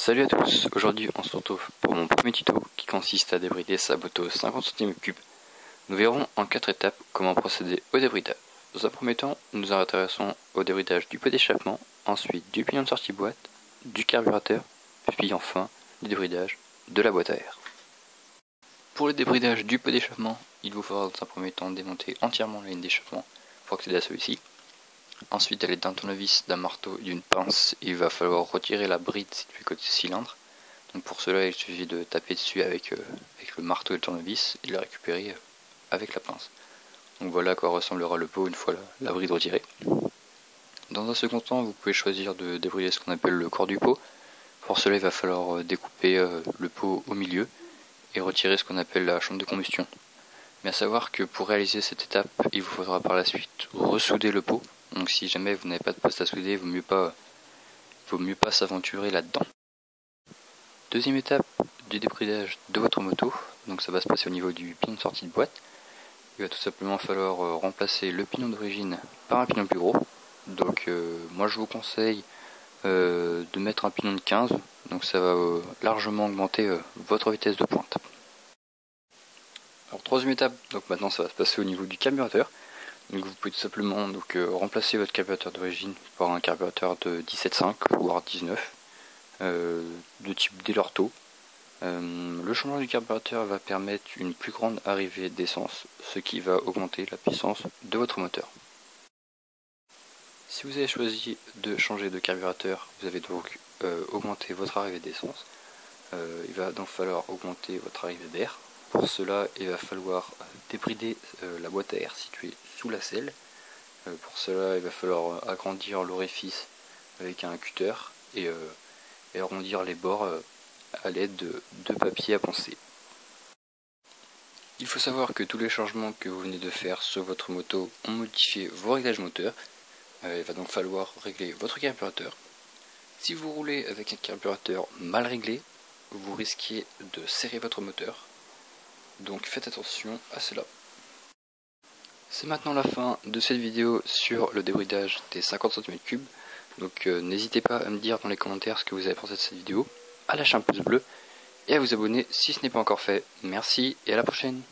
Salut à tous, aujourd'hui on se retrouve pour mon premier tuto qui consiste à débrider sa moto 50 cm3. Nous verrons en 4 étapes comment procéder au débridage. Dans un premier temps, nous nous intéressons au débridage du pot d'échappement, ensuite du pignon de sortie boîte, du carburateur, puis enfin du débridage de la boîte à air. Pour le débridage du pot d'échappement, il vous faudra dans un premier temps démonter entièrement la ligne d'échappement pour accéder à celui-ci. Ensuite, à l'aide d'un tournevis, d'un marteau et d'une pince, il va falloir retirer la bride située côté cylindre. Donc pour cela, il suffit de taper dessus avec le marteau et le tournevis et de le récupérer avec la pince. Donc voilà à quoi ressemblera le pot une fois la bride retirée. Dans un second temps, vous pouvez choisir de débrider ce qu'on appelle le corps du pot. Pour cela, il va falloir découper le pot au milieu et retirer ce qu'on appelle la chambre de combustion. Mais à savoir que pour réaliser cette étape, il vous faudra par la suite ressouder le pot. Donc si jamais vous n'avez pas de poste à souder, il vaut mieux pas s'aventurer là-dedans. Deuxième étape du débridage de votre moto, donc ça va se passer au niveau du pignon de sortie de boîte. Il va tout simplement falloir remplacer le pignon d'origine par un pignon plus gros. Donc moi je vous conseille de mettre un pignon de 15, donc ça va largement augmenter votre vitesse de pointe. Alors troisième étape, donc maintenant ça va se passer au niveau du carburateur. Donc vous pouvez tout simplement remplacer votre carburateur d'origine par un carburateur de 17.5 voire 19 de type Delorto. Le changement du carburateur va permettre une plus grande arrivée d'essence, ce qui va augmenter la puissance de votre moteur. Si vous avez choisi de changer de carburateur, vous avez donc augmenté votre arrivée d'essence. Il va donc falloir augmenter votre arrivée d'air. Pour cela, il va falloir débrider la boîte à air située sous la selle. Pour cela, il va falloir agrandir l'orifice avec un cutter et arrondir les bords à l'aide de papier à poncer. Il faut savoir que tous les changements que vous venez de faire sur votre moto ont modifié vos réglages moteurs. Il va donc falloir régler votre carburateur. Si vous roulez avec un carburateur mal réglé, vous risquez de serrer votre moteur. Donc faites attention à cela. C'est maintenant la fin de cette vidéo sur le débridage des 50 cm3. Donc n'hésitez pas à me dire dans les commentaires ce que vous avez pensé de cette vidéo, à lâcher un pouce bleu et à vous abonner si ce n'est pas encore fait. Merci et à la prochaine.